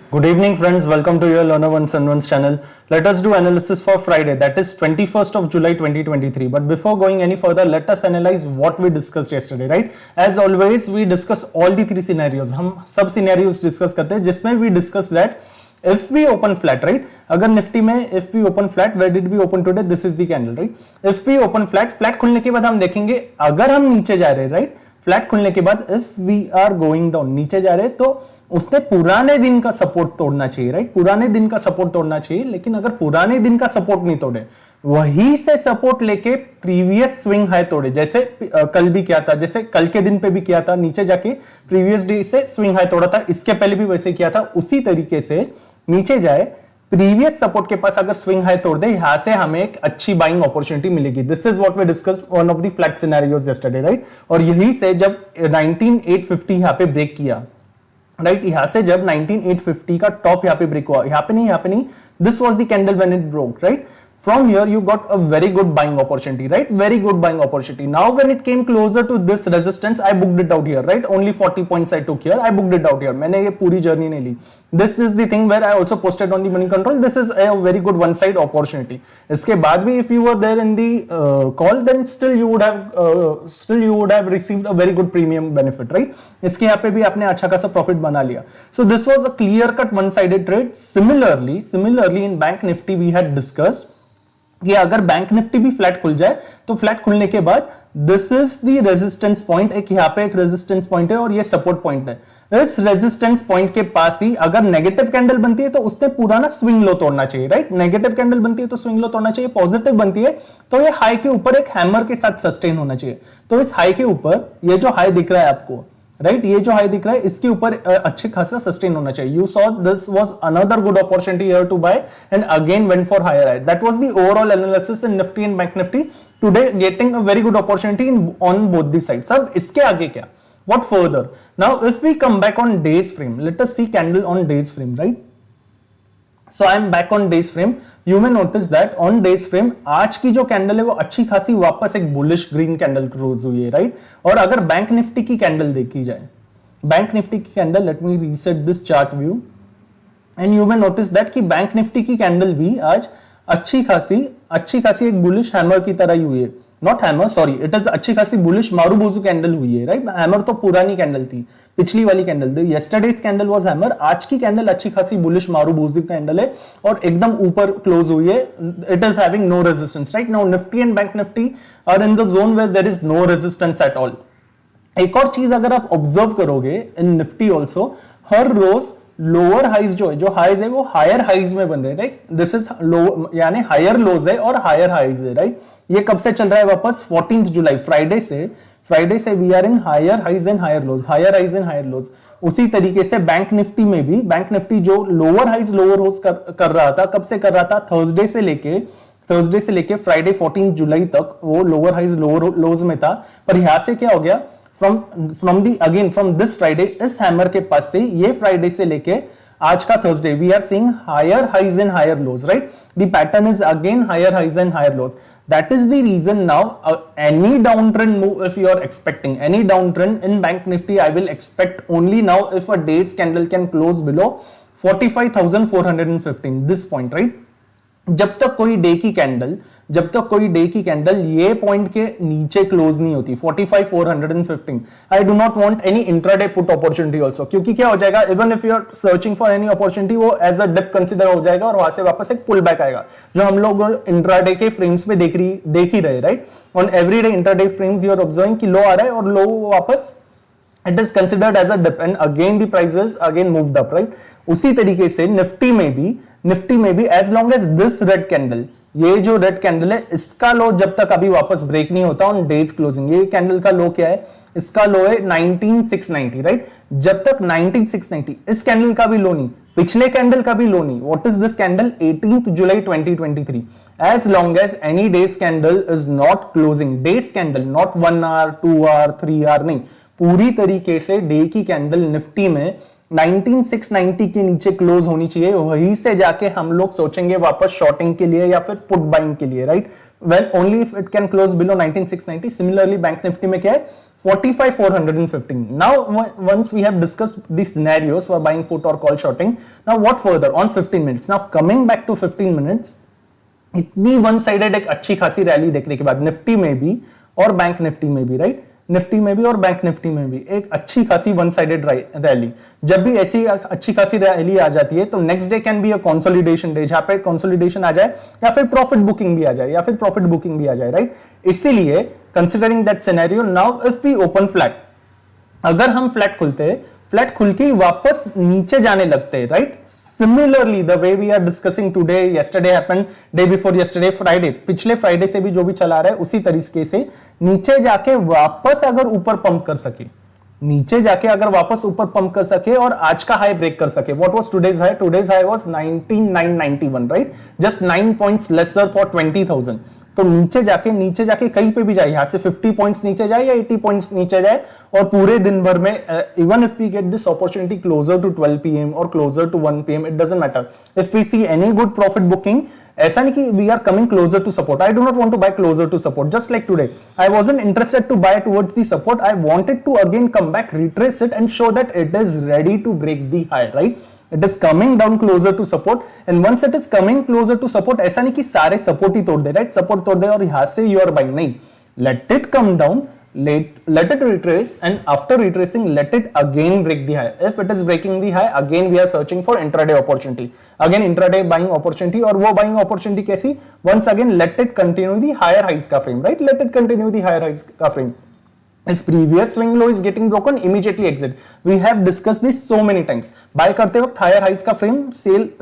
Good evening, friends. Welcome to your Learner Ones and Ones channel. Let us do analysis for Friday, that is 21st of July 2023. But before going any further, let us analyze what we discussed yesterday, right? As always, we discuss all the three scenarios. हम सब scenarios discuss करते हैं, जिसमें we discuss that if we open flat, right? अगर Nifty में if we open flat, where did we open today? This is the candle, right? If we open flat खुलने के बाद हम देखेंगे अगर हम नीचे जा रहे हैं, right? फ्लैट खुलने के बाद if we are going down, नीचे जा रहे तो उसने पुराने दिन का सपोर्ट तोड़ना चाहिए, राइट? पुराने दिन का सपोर्ट तोड़ना चाहिए, लेकिन अगर पुराने दिन का सपोर्ट नहीं तोड़े, वही से सपोर्ट लेके प्रीवियस स्विंग हाई तोड़े, जैसे कल भी किया था, जैसे कल के दिन पे भी किया था, नीचे जाके प्रीवियस डे से स्विंग हाई तोड़ा था, इसके पहले भी वैसे किया था, उसी तरीके से नीचे जाए, प्रीवियस सपोर्ट के पास अगर स्विंग हाई तोड़ दे, यहां से हमें एक अच्छी बाइंग अपॉर्चुनिटी मिलेगी. This is what we discussed one of the flat scenarios yesterday, right? और यही से जब 19850 यहां पे ब्रेक किया, राइट? यहां से जब 19850 का टॉप यहां पे ब्रेक हुआ, यहां पे नहीं, this was the candle when it broke, right? From here you got a very good buying opportunity, right? Very good buying opportunity. Now when it came closer to this resistance, I booked it out here, right? Only 40 points I took here. I booked it out here. मैंने ये पूरी journey नहीं ली. This is the thing where I also posted on the money control. This is a very good one side opportunity. इसके बाद भी if you were there in the call, then still you would have received a very good premium benefit, right? इसके यहाँ पे भी आपने अच्छा खासा profit बना लिया. So this was a clear cut one sided trade. Similarly in Bank Nifty we had discussed कि अगर बैंक निफ्टी भी फ्लैट खुल जाए तो फ्लैट खुलने के बाद this is the resistance point, एक यहाँ पे एक रेजिस्टेंस पॉइंट है और ये सपोर्ट पॉइंट है. इस रेजिस्टेंस पॉइंट के पास ही अगर नेगेटिव कैंडल बनती है तो उसने पुराना स्विंग लो तोड़ना चाहिए, राइट? नेगेटिव कैंडल बनती है तो स्विंग लो तोड़ना चाहिए, पॉजिटिव बनती है तो ये हाई के ऊपर एक हैमर के साथ सस्टेन होना चाहिए. तो इस हाई के ऊपर ये जो हाई दिख रहा है आपको, राइट? ये जो हाई दिख रहा है इसके ऊपर अच्छे खासा सस्टेन होना चाहिए. You saw this was another good opportunity here to buy and again went for higher high. That was the overall analysis in Nifty and bank Nifty today, getting a very good opportunity in on both the sides. अब इसके आगे क्या? What further? Now if we come back on day's frame, let us see candle on day's frame, right? So I am back on days frame. You may notice that on days frame आज की जो candle है वो अच्छी खासी वापस एक bullish green candle close हुई है, राइट? और अगर बैंक निफ्टी की कैंडल देखी जाए, बैंक निफ्टी की candle, let me reset this chart view and you may notice that कि बैंक निफ्टी की कैंडल भी आज अच्छी खासी एक बुलिश हैमर की तरह ही हुई है. Not hammer, sorry, it is अच्छी खासी बुलिश मारूबोजू कैंडल हुई है, राइट? हैमर तो पुरानी कैंडल थी, पिछली वाली कैंडल थी. यस्टरडेज कैंडल वाज हैमर, आज की कैंडल अच्छी खासी बुलिश मारूबोजू कैंडल है और एकदम ऊपर क्लोज हुई है. It is having no resistance, right? Now Nifty and bank Nifty are in the zone where there is no resistance at all. एक और चीज अगर आप ऑब्जर्व करोगे इन निफ्टी ऑल्सो, हर रोज लोअर हाइज जो हाइज है वो हायर हाइज में बन रहे हैं, राइट? दिस इज लो, यानी हायर लोज है और हायर हाइज है, राइट? ये कब से चल रहा है वापस? 14th जुलाई, फ्राइडे से we are in higher highs and higher lows, higher highs and higher lows. उसी तरीके से बैंक निफ्टी में भी, बैंक निफ्टी जो लोअर हाइज लोअर लोज कर रहा था, कब से कर रहा था? थर्सडे से लेके फ्राइडे 14 जुलाई तक वो लोअर हाइज लोअर लोज में था. पर यहां से क्या हो गया? फ्रॉम दिस फ्राइडे, इस हैमर के पास से ये फ्राइडे से लेके आज का Thursday, we are seeing higher highs and higher lows, right? The pattern is again higher highs and higher lows. That is the reason now any downtrend move, if you are expecting any downtrend in Bank Nifty, I will expect only now if a days candle can close below 45,415, this point, right? जब तक कोई day की candle ये point के नीचे close नहीं होती 45,415, I do not want any intraday put opportunity also, क्योंकि क्या हो जाएगा, even if you are searching for any opportunity, वो एज अ डिप कंसीडर हो जाएगा और वहां से वापस एक पुल बैक आएगा, जो हम लोग इंट्राडे के फ्रेम्स में देख ही रहे, right? On everyday intraday frames you are observing कि लो आ रहा है और लो वापस it is considered as a dip and again the prices again moved up, right? उसी तरीके से निफ्टी में भी as long as this red candle, ये जो रेड कैंडल है इसका लो जब तक अभी वापस ब्रेक नहीं होता ऑन डेज क्लोजिंग, ये कैंडल का लो क्या है? इसका लो है 19690, राइट? जब तक 19690, इस कैंडल का भी लो नहीं, पिछले कैंडल का भी लो नहीं. What is this candle? 18th July 2023. as long as any days candle is not closing, days candle not 1 hour 2 hour 3 hour नहीं, पूरी तरीके से डे की कैंडल निफ्टी में 19690 के नीचे क्लोज होनी चाहिए, वहीं से जाके हम लोग सोचेंगे वापस शॉर्टिंग के लिए या फिर पुट बाइंग के लिए, right? When only if it can close below 19690. Similarly bank Nifty में क्या है, 45,415. Now once we have discussed the scenarios for buying put or call shorting, now what further on 15 minutes. Now coming back to 15 minutes, इतनी one sided एक अच्छी खासी rally देखने के बाद निफ्टी में भी और बैंक निफ्टी में भी, राइट, निफ्टी में भी और बैंक निफ्टी में भी एक अच्छी खासी वन साइडेड रैली, जब भी ऐसी अच्छी खासी रैली आ जाती है तो next day can be a consolidation day, जहां पे कंसोलिडेशन आ जाए या फिर प्रॉफिट बुकिंग भी आ जाए राइट. इसीलिए considering that scenario, now if we open flat, अगर हम फ्लैट खुलते हैं, फ्लैट खुल के वापस नीचे जाने लगते हैं, right. Similarly the way we are discussing today, yesterday happened, day before yesterday, Friday, पिछले फ्राइडे से भी जो भी चला रहा है उसी तरीके से नीचे जाके वापस अगर ऊपर पंप कर सके, नीचे जाके अगर वापस ऊपर पंप कर सके और आज का हाई ब्रेक कर सके. What was today's high? Today's high was 19,991, right, just 9 points lesser for 20,000. तो नीचे जाके कहीं पे भी जाए, यहां से 50 पॉइंट्स नीचे जाए या 80 पॉइंट्स नीचे जाए और पूरे दिन भर में even if we get this opportunity closer to 12 PM और closer to 1 PM, it doesn't matter. If we see any good profit booking, ऐसा नहीं कि we are coming closer to support. I do not want to buy closer to support. Just like today I wasn't interested to buy towards the support. I wanted to again come back, retrace it and show that it is ready to break the high, right. It is coming down closer to support, and once it is coming closer to support, ऐसा नहीं कि सारे support ही तोड़ दे, right, support तोड़ दे और यहां से you are buying, नहीं, let it come down, let it retrace, and after retracing let it again break the high. If it is breaking the high, again we are searching for intraday opportunity, again intraday buying opportunity. और वो buying opportunity कैसी? Once again let it continue the higher highs का frame, right, let it continue the higher highs का frame. If previous swing low is getting broken, immediately exit. We have discussed this so many times. Buy करते वक्त higher highs का frame,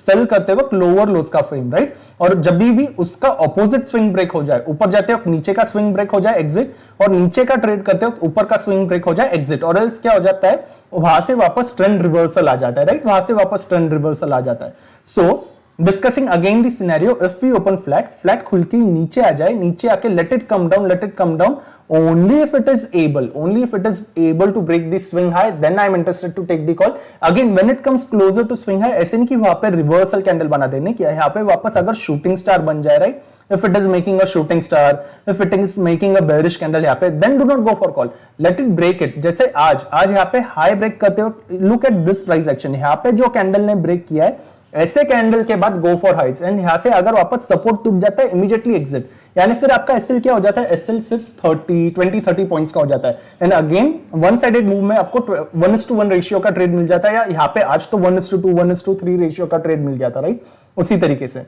sell करते वक्त lower lows का frame, right? और जब भी उसका opposite swing break हो जाए, ऊपर जाते वक्त नीचे का swing break हो जाए, exit, और नीचे का ट्रेड करते वक्त ऊपर का swing break हो जाए, exit. और else क्या हो जाता है, वहां से वापस trend reversal आ जाता है, right? वहां से वापस trend reversal आ जाता है. So discussing again the scenario, if we open flat खुल के नीचे आ जाए, नीचे आके let it come down only if it is able to break the swing high, then I am interested to take the call. Again when it comes closer to swing high, ऐसे नहीं कि वहां पे रिवर्सल कैंडल बना देने की, यहाँ पे वापस अगर शूटिंग स्टार बन जाए, right, if it is making a shooting star, if it is making a bearish candle यहाँ पे, then do not go for call, let it break it. जैसे आज यहाँ पे हाई ब्रेक करते हो, look at this price action, यहाँ पे जो कैंडल ने ब्रेक किया है, ऐसे कैंडल के बाद गो फॉर हाइज, एंड यहां से अगर वापस सपोर्ट टूट जाता है, इमीडिएटली एग्जिट. यानी फिर आपका एसएल क्या हो जाता है, एसएल सिर्फ 20-30 पॉइंट्स का हो जाता है. And again one sided move में आपको 1:1 रेशियो का ट्रेड मिल जाता है, या यहाँ पे आज तो 1:2 1:3 रेशियो का ट्रेड मिल गया था, राइट. उसी तरीके से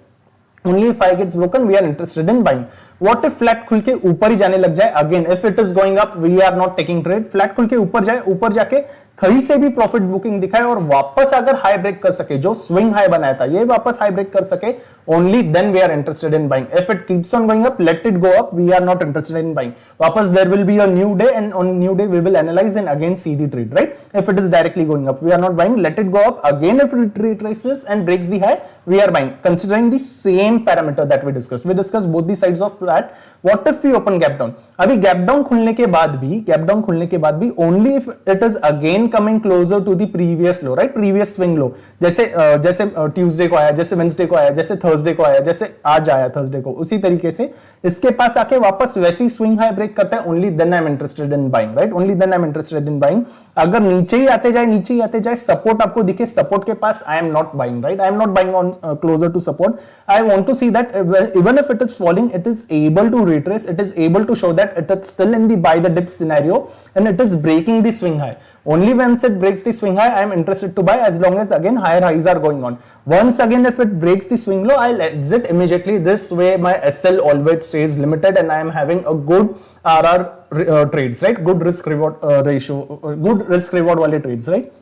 only if I gets broken we are interested in buying. What if flat खुल के ऊपर ही जाने लग जाए, again if it is going up we are not taking trade. Flat खुल के ऊपर जाए, ऊपर जाके कहीं से भी प्रॉफिट बुकिंग दिखाए और वापस अगर हाई ब्रेक कर सके, जो स्विंग हाई बनाया था ये वापस हाई ब्रेक कर सके, only then we are interested in buying. If it keeps on going up, let it go up, we are not interested in buying. वापस there will be a new day, and on new day we will analyze and again see the trade, right? If it is directly going up, we are not buying, let it go up. Again if it retraces and breaks the high, we are buying, considering the same parameter that we discussed. We discussed both the sides of flat. What if we open gap down? अभी gap down खुलने के बाद भी only if it is again coming closer to the previous low, right, previous swing low. जैसे Tuesday को आया, जैसे Wednesday को आया, जैसे थर्सडे को आया, जैसे आज आया थर्सडे को, उसी तरीके से इसके पास आके वापस वैसी स्विंग हाई ब्रेक करता है, only then I am interested in buying, right, only then I am interested in buying. अगर नीचे ही आते जाए सपोर्ट आपको दिखे, सपोर्ट के पास I am not buying, right, I am not buying on closer to support. I want to see that even if it is falling, it is able to retrace, it is able to show that it is still in the buy the dip scenario, and it is breaking the swing high. Only once it breaks the swing high, I am interested to buy, as long as again higher highs are going on. Once again if it breaks the swing low, I'll exit immediately. This way my SL always stays limited and I am having a good RR trades, right, good risk reward ratio, good risk reward wale trades, right.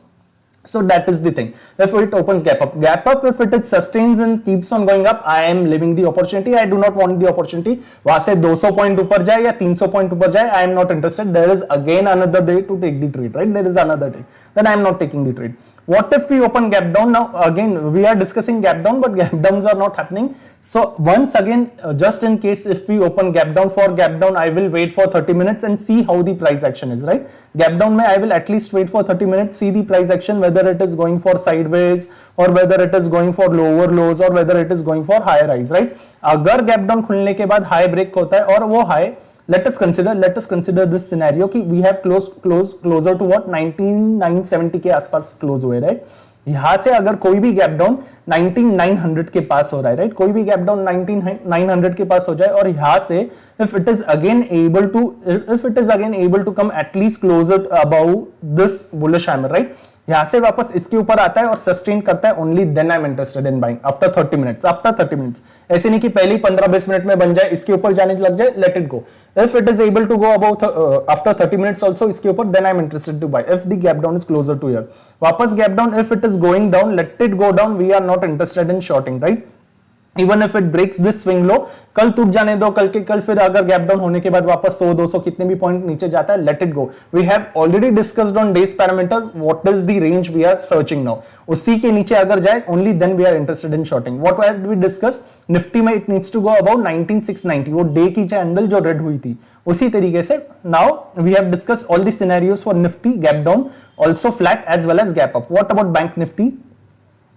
So that is the thing. If it opens gap up, if it sustains and keeps on going up, I am leaving the opportunity. I do not want the opportunity. वहां से 200 point ऊपर जाए या 300 point ऊपर जाए, I am not interested. There is again another day to take the trade, right? There is another day. Then I am not taking the trade. What if we open gap down? Now again we are discussing gap down, but gap downs are not happening. So once again, just in case if we open gap down, for gap down I will wait for 30 minutes and see how the price action is, right. Gap down mein I will at least wait for 30 minutes, see the price action, whether it is going for sideways or whether it is going for lower lows or whether it is going for higher highs, right. अगर gap down खुलने के बाद high break होता है और वो high let us consider this scenario कि we have closer to what 19970 के आसपास क्लोज हुए, राइट। यहां से अगर कोई भी गैप डाउन 19900 के पास हो रहा है, राइट, कोई भी गैप डाउन 19900 के पास हो जाए और यहां से if it is again able to come at least closer above this bullish hammer, right, यहां से वापस इसके ऊपर आता है और सस्टेन करता है, only then I am interested in buying after 30 minutes. ऐसे नहीं कि पहले 15-20 मिनट में बन जाए, इसके ऊपर जाने लग जाए, let it go. If it is able to go about after 30 minutes also इसके ऊपर, then I am interested to buy if the gap down is closer to here. वापस gap down, if it is going down, let it go down, we are not interested in shorting, right. Even if it breaks this swing low, कल टूट जाने दो, कल के कल फिर अगर गैप डाउन होने के बाद वापस 100-200 कितने भी पॉइंट नीचे जाता है, let it go. We have already discussed on days parameter what is the range we are searching now. उसी के नीचे अगर जाए, only then we are interested in shorting. What have we discuss, Nifty में it needs to go about 19690, वो day की candle जो red हुई थी, उसी तरीके से now we have discussed all the scenarios for Nifty, gap down, also flat as well as gap up. What about bank Nifty?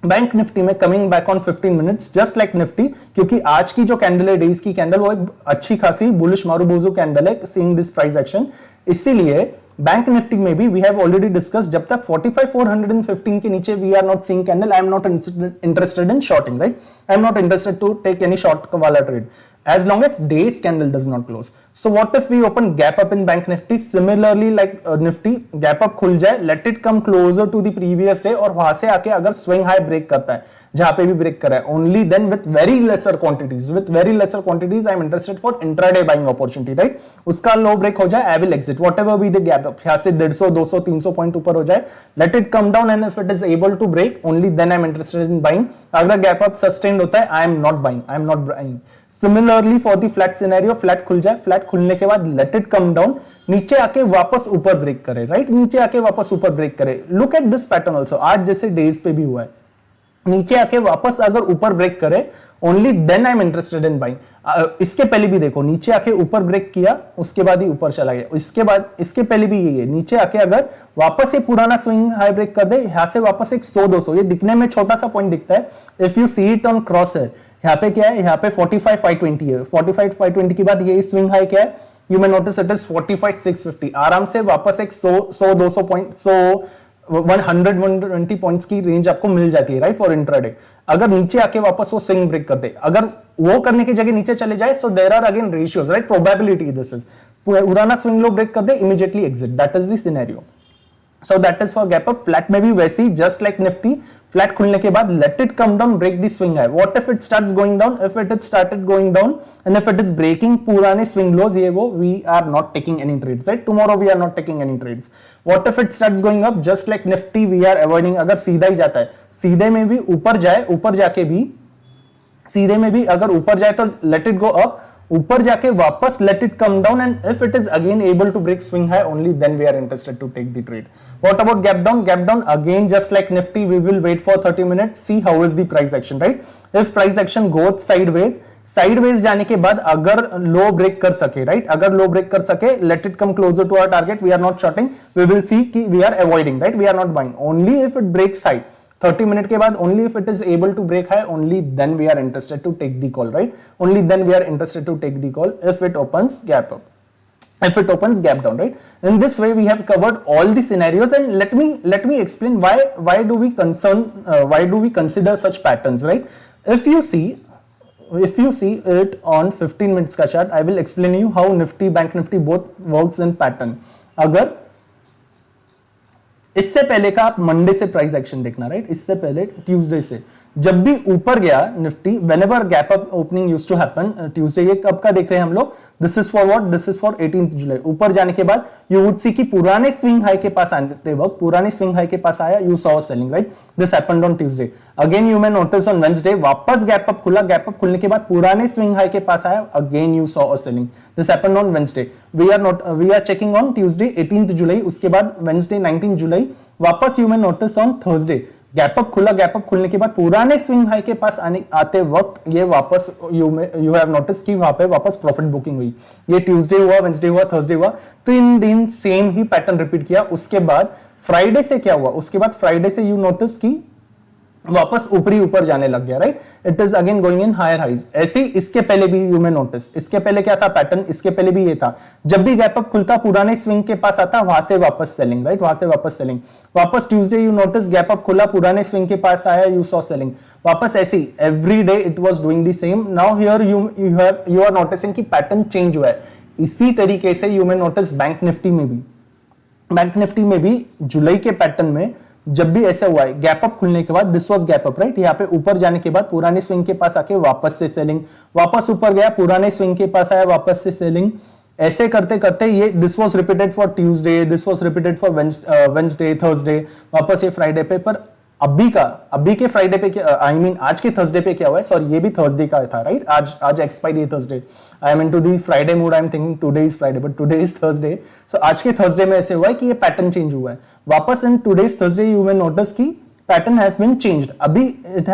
Bank Nifty में coming back on 15 minutes just like Nifty, क्योंकि आज की जो कैंडल है, डेज की कैंडल, वो एक अच्छी खासी बुलिश मारूबोजू कैंडल है, सीइंग दिस प्राइस एक्शन। इसीलिए बैंक निफ्टी में भी वी हैव ऑलरेडी डिस्कस, जब तक 45415 के नीचे we are not seeing candle, I am not interested in shorting, right. I am not interested to take any short वाला trade as long as day's candle does not close. So what if we open gap up in bank nifty? Similarly like nifty, gap up खुल जाए, let it come closer to the previous day और वहां से आके अगर swing high break करता है, जहां पे भी ब्रेक करा है, only then with very lesser quantities I am interested for intraday buying opportunity, right। उसका लो ब्रेक हो जाए, I will exit whatever be the gap up। यहां से 150, 200, 300 पॉइंट ऊपर हो जाए, let it come down and if it is able to break, only then I am interested in buying। अगर gap up sustained होता है, I am not buying। Similarly for the flat scenario, flat खुल जाए, flat खुलने के बाद late it come down, नीचे आके वापस ऊपर ब्रेक करे, राइट, नीचे आके वापस ऊपर ब्रेक करे। Look at this pattern also, आज जैसे डेज पे भी हुआ है, नीचे आके वापस अगर ऊपर ब्रेक करे, only then I am interested in buying. इसके पहले भी देखो, नीचे आके ऊपर ब्रेक किया, उसके बाद ही ऊपर चला गया। इसके बाद इसके पहले भी यही है, नीचे आके अगर वापस ये पुराना स्विंग हाई ब्रेक कर दे, यहां से वापस एक 100-200, ये दिखने में छोटा सा पॉइंट दिखता है, if you see it on crosshair, यहाँ पे क्या है, यहाँ पे 45,520 है, 45,520 के बाद ये स्विंग हाई क्या है, you may notice it is 45,650। आराम से वापस एक 100-200 पॉइंट, 100-120 पॉइंट्स की रेंज आपको मिल जाती है, राइट, फॉर इंट्राडे। अगर नीचे आके वापस वो स्विंग ब्रेक कर दे, अगर वो करने की जगह नीचे चले जाए, so there are again ratios, right, probability this is, पुराना स्विंग लो ब्रेक कर दे, immediately exit, that is the scenario. So that is for gap up। Flat में भी वैसे ही, just like निफ्टी, फ्लैट खुलने के बाद let it come down, break the swing high। What if it starts going down? If it is started going down and if it is breaking पुराने swing lows, ये वो, we are not taking any trades, right? Tomorrow we are not taking any trades। What if it starts going up? Just like Nifty we are avoiding। अगर सीधा ही जाता है, सीधे में भी ऊपर जाए, ऊपर जाके भी, सीधे में भी अगर ऊपर जाए तो let it go up, ऊपर जाके वापस let it come down and if it is again able to break swing high, only then we are interested to take the trade। What about gap down? Gap down again just like nifty, we will wait for 30 minutes, see how is the price action, right। if price action goes sideways जाने के बाद अगर लो break कर सके, right, अगर लो break कर सके, let it come closer to our target, we are not shorting, we will see कि we are avoiding, right, we are not buying। only if it breaks high 30 minute के बाद, only if it is able to break high, only then we are interested to take the call, right, only then we are interested to take the call if it opens gap up, if it opens gap down, right। in this way we have covered all the scenarios and let me explain why do we consider such patterns, right। if you see it on 15 minutes का chart, I will explain you how nifty, bank nifty both works in pattern। अगर इससे पहले का आप Monday से price action देखना, right, इससे पहले ट्यूसडे से जब भी ऊपर गया Nifty, whenever gap up opening used to happen Tuesday, ये कब का देख रहे हैं हम लोग, this is for what, this is for 18th जुलाई। ऊपर जाने के बाद यू वुड सी कि पुराने स्विंग हाई के पास आते वक्त, पुराने स्विंग हाई के पास आया, you saw selling, right, this happened on Tuesday. Again you may notice on Wednesday वापस गैप अप खुला, गैप अप खुलने के बाद पुराने स्विंग हाई के पास आया, again you saw selling, this happened on Wednesday. We are checking on Tuesday 18th जुलाई, उसके बाद वेडनेसडे 19th जुलाई, वापस you may notice on Thursday gap up खुला, गैप अप खुलने के बाद पुराने स्विंग हाई के पास आते वक्त ये वापस यू हैव नोटिस कि वहां पे वापस प्रॉफिट बुकिंग हुई। ये ट्यूसडे हुआ, वेडनेसडे हुआ, थर्सडे हुआ, 3 दिन सेम ही पैटर्न रिपीट किया। उसके बाद फ्राइडे से क्या हुआ, उसके बाद फ्राइडे से यू नोटिस कि वापस ऊपरी ऊपर जाने लग गया, right? It is again going in higher highs. ऐसे ही इसके पहले भी यू मे नोटिस, इसके पहले क्या था पैटर्न, इसके पहले भी ये था, जब भी गैप अप खुलता पुराने स्विंग के पास आता, वहां से वापस सेलिंग, राइट? वहां से वापस सेलिंग। वापस Tuesday you notice gap up खुला, पुराने स्विंग के पास आया, यू सॉ सेलिंग, वापस ऐसे ही every day it was doing the same. Now here you are noticing कि पैटर्न चेंज हुआ है। इसी तरीके से you may notice bank Nifty में भी, बैंक निफ्टी में भी जुलाई के पैटर्न में जब भी ऐसा हुआ है, गैप अप खुलने के बाद, this was gap up, right? यहाँ पे ऊपर जाने के बाद पुराने स्विंग के पास आके वापस से सेलिंग, वापस ऊपर गया, पुराने स्विंग के पास आया, वापस से सेलिंग। ऐसे करते करते ये this was repeated for Tuesday, this was repeated for Wednesday, Thursday, वापस ये फ्राइडे पे। पर अभी के फ्राइडे पे आई मीन आज के थर्सडे पे क्या हुआ है, सॉरी ये भी थर्सडे का था, राइट? आज एक्सपायरी है Thursday. I am into the Friday mood, I am thinking today is Friday but today is Thursday. So आज के थर्सडे में ऐसे हुआ है कि ये पैटर्न चेंज हुआ है वापस। In today's Thursday you may notice की पैटर्न हैज बीन चेंज्ड। अभी it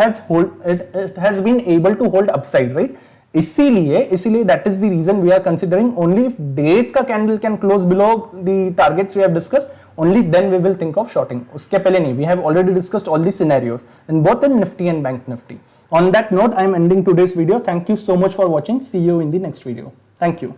has been able to hold upside, right? इसीलिए that is the reason we are considering only if day's का candle can close below the targets we have discussed, only then we will think of shorting. उसके पहले नहीं। We have already discussed all the scenarios in both in Nifty and bank Nifty. On that note, I am ending today's video. Thank you so much for watching. See you in the next video. Thank you.